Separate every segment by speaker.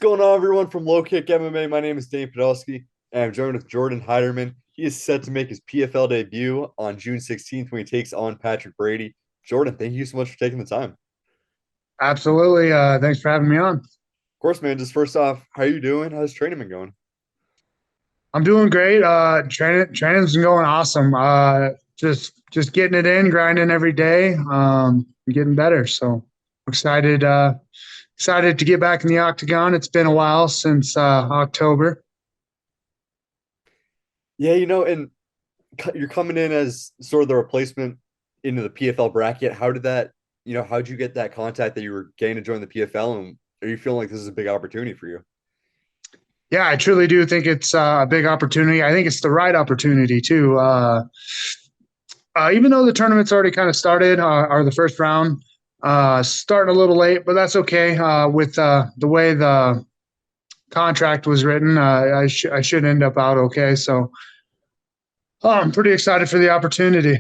Speaker 1: Going on, everyone from LowKick MMA? My name is Dane Podolsky, and I'm joined with Jordan Heiderman. He is set to make his PFL debut on June 16th when he takes on Patrick Brady. Jordan, thank you so much for taking the time. Of
Speaker 2: Absolutely. Thanks for having me on.
Speaker 1: course, man, just first off, how are you doing? How's training been going?
Speaker 2: I'm doing great. Training's been going awesome. Just getting it in, grinding every day, getting better. So excited, excited to get back in the octagon. It's been a while since October.
Speaker 1: Yeah, and you're coming in as sort of the replacement into the PFL bracket. How did that, how'd you get that contact that you were getting to join the PFL? And are you feeling like this is a big opportunity for you?
Speaker 2: Yeah, I truly do think it's a big opportunity. I think it's the right opportunity too. Even though the tournament's already kind of started, or the first round, starting a little late, but that's okay. With the way the contract was written, I should end up out okay. So I'm pretty excited for the opportunity.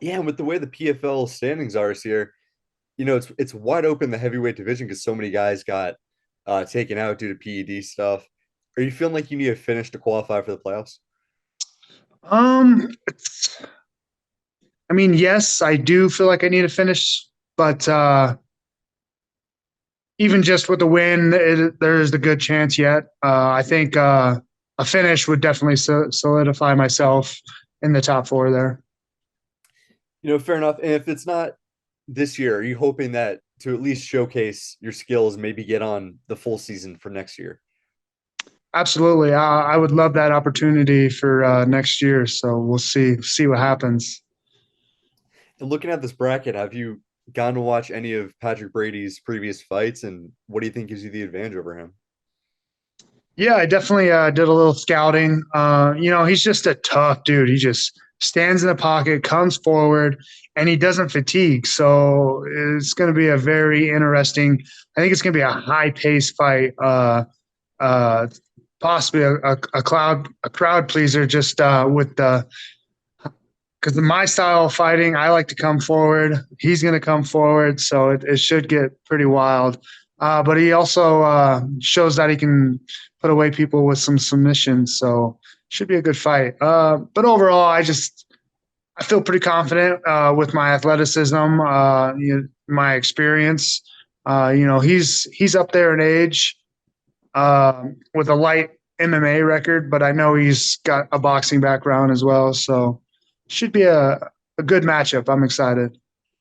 Speaker 1: Yeah, and with the way the PFL standings are this year, it's wide open the heavyweight division because so many guys got taken out due to PED stuff. Are you feeling like you need to finish to qualify for the playoffs?
Speaker 2: It's, I mean, yes, I do feel like I need to finish, but even just with the win, there's a good chance yet. I think a finish would definitely solidify myself in the top four there.
Speaker 1: Fair enough. And if it's not this year, are you hoping that to at least showcase your skills, maybe get on the full season for next year?
Speaker 2: Absolutely, I would love that opportunity for next year. So we'll see what happens.
Speaker 1: And looking at this bracket, have you gone to watch any of Patrick Brady's previous fights? And what do you think gives you the advantage over him?
Speaker 2: Yeah, I definitely did a little scouting. He's just a tough dude. He just stands in the pocket, comes forward, and he doesn't fatigue. So it's going to be a very interesting. I think it's going to be a high pace fight. Uh, Possibly a crowd pleaser. Just with the because my style of fighting, I like to come forward. He's going to come forward, so it should get pretty wild. But he also shows that he can put away people with some submissions, so should be a good fight. But overall, I feel pretty confident with my athleticism, my experience. He's up there in age with a light MMA record, but I know he's got a boxing background as well, so should be a good matchup. I'm excited.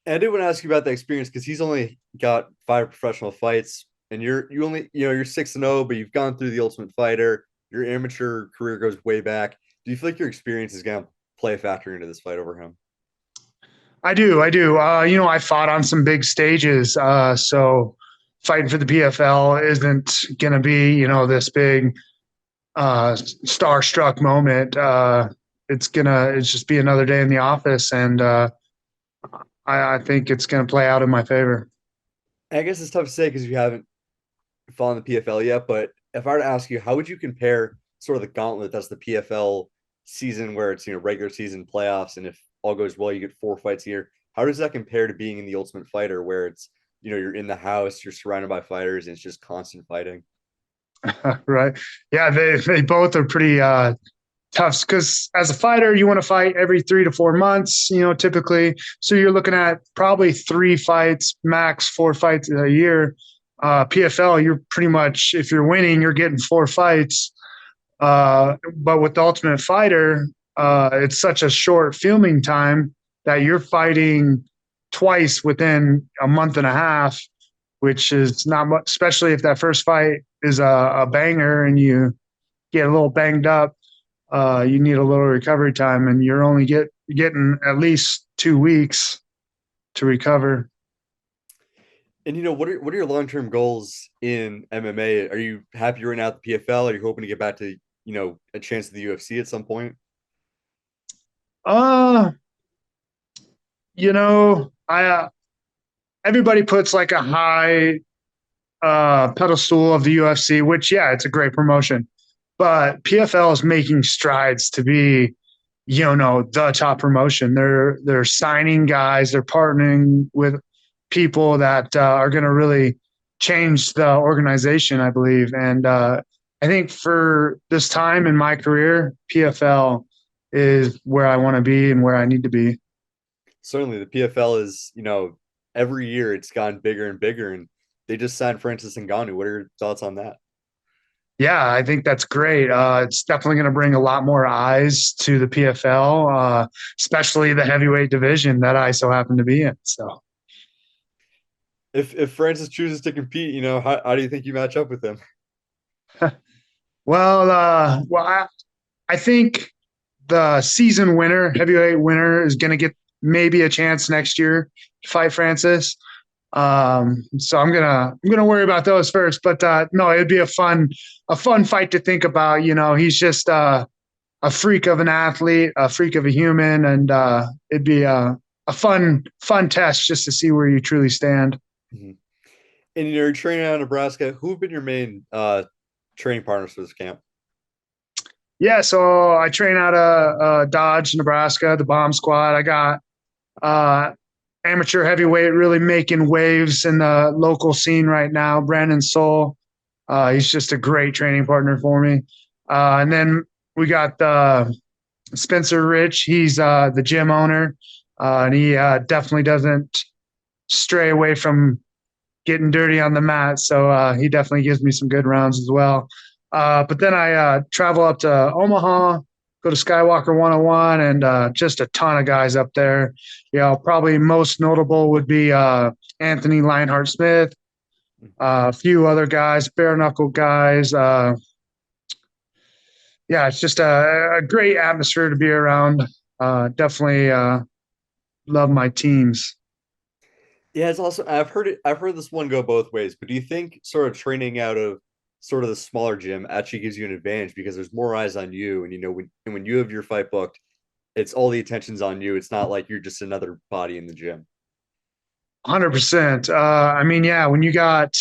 Speaker 1: And I did want to ask you about that experience because he's only got five professional fights, and you only you're 6-0, but you've gone through the Ultimate Fighter. Your amateur career goes way back. Do you feel like your experience is going to play a factor into this fight over him?
Speaker 2: I do. I do. I fought on some big stages. So fighting for the PFL isn't going to be, this big starstruck moment. It's just be another day in the office. And I think it's going to play out in my favor.
Speaker 1: I guess it's tough to say because you haven't fought in the PFL yet. But if I were to ask you, how would you compare sort of the gauntlet that's the PFL season, where it's regular season playoffs, and if all goes well, you get 4 fights a year. How does that compare to being in the Ultimate Fighter, where it's you're in the house, you're surrounded by fighters, and it's just constant fighting?
Speaker 2: Right. Yeah. They both are pretty tough because as a fighter, you want to fight every 3 to 4 months, typically. So you're looking at probably 3 fights, max 4 fights a year. PFL, you're pretty much, if you're winning, you're getting 4 fights. But with the Ultimate Fighter, it's such a short filming time that you're fighting twice within a month and a half, which is not much, especially if that first fight is a banger and you get a little banged up. You need a little recovery time, and you're only getting at least 2 weeks to recover.
Speaker 1: And what are your long term goals in MMA? Are you happy right now at the PFL? Are you hoping to get back to a chance at the UFC at some point?
Speaker 2: Uh, I everybody puts like a high pedestal of the UFC, which yeah, it's a great promotion, but PFL is making strides to be, the top promotion. They're signing guys, they're partnering with people that are going to really changed the organization, I believe. And I think for this time in my career, PFL is where I want to be and where I need to be.
Speaker 1: Certainly, the PFL is, every year it's gotten bigger and bigger, and they just signed Francis Ngannou. What are your thoughts on that?
Speaker 2: Yeah, I think that's great. It's definitely going to bring a lot more eyes to the PFL, especially the heavyweight division that I so happen to be in. So,
Speaker 1: If Francis chooses to compete, how do you think you match up with him?
Speaker 2: I think the season winner, heavyweight winner, is going to get maybe a chance next year to fight Francis. So I'm gonna worry about those first. But no, it'd be a fun fight to think about. He's just a freak of an athlete, a freak of a human, and it'd be a fun test just to see where you truly stand.
Speaker 1: Mhm. And you're training out in Nebraska. Who have been your main training partners for this camp?
Speaker 2: Yeah, so I train out of Dodge, Nebraska, the Bomb Squad. I got uh, amateur heavyweight really making waves in the local scene right now. Brandon Soul, he's just a great training partner for me. And then we got Spencer Rich. He's the gym owner, and he definitely doesn't stray away from getting dirty on the mat. So he definitely gives me some good rounds as well. But then I travel up to Omaha, go to Skywalker 101, and just a ton of guys up there. Probably most notable would be Anthony Lionheart Smith, a few other guys, bare knuckle guys. Yeah, it's just a great atmosphere to be around. Definitely love my teams.
Speaker 1: Yeah, it's also I've heard it. I've heard this one go both ways. But do you think sort of training out of sort of the smaller gym actually gives you an advantage because there's more eyes on you, and when you have your fight booked, it's all the attention's on you. It's not like you're just another body in the gym.
Speaker 2: 100%. I mean, yeah, when you got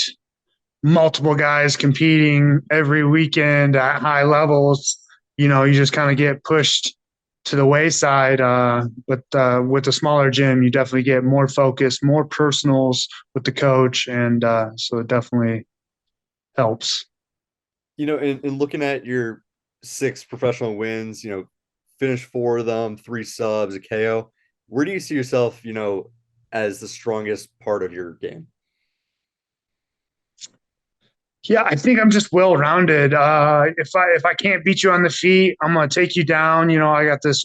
Speaker 2: multiple guys competing every weekend at high levels, you just kind of get pushed to the wayside. But with the smaller gym, you definitely get more focus, more personals with the coach. And so it definitely helps.
Speaker 1: In looking at your 6 professional wins, finish 4 of them, 3 subs, a KO. Where do you see yourself, as the strongest part of your game?
Speaker 2: Yeah, I think I'm just well rounded. If I can't beat you on the feet, I'm gonna take you down. I got this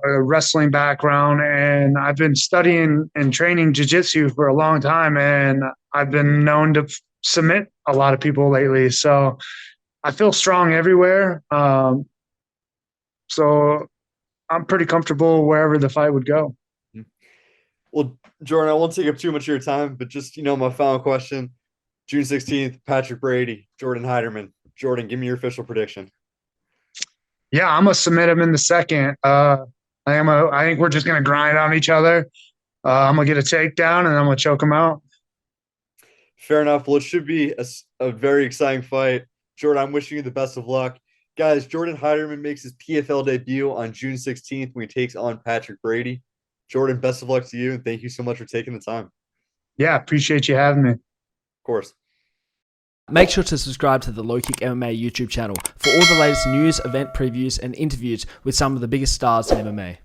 Speaker 2: wrestling background, and I've been studying and training jujitsu for a long time, and I've been known to submit a lot of people lately. So I feel strong everywhere. So I'm pretty comfortable wherever the fight would go.
Speaker 1: Well, Jordan, I won't take up too much of your time, but just, my final question. June 16th, Patrick Brady, Jordan Heiderman. Jordan, give me your official prediction.
Speaker 2: Yeah, I'm gonna submit him in the second. I think we're just gonna grind on each other. I'm gonna get a takedown and I'm gonna choke him out.
Speaker 1: Fair enough. Well, it should be a very exciting fight. Jordan, I'm wishing you the best of luck. Guys, Jordan Heiderman makes his PFL debut on June 16th when he takes on Patrick Brady. Jordan, best of luck to you, and thank you so much for taking the time. Of
Speaker 2: Yeah, appreciate you having me.
Speaker 1: course.
Speaker 3: Make sure to subscribe to the LowKick MMA YouTube channel for all the latest news, event previews, and interviews with some of the biggest stars in MMA.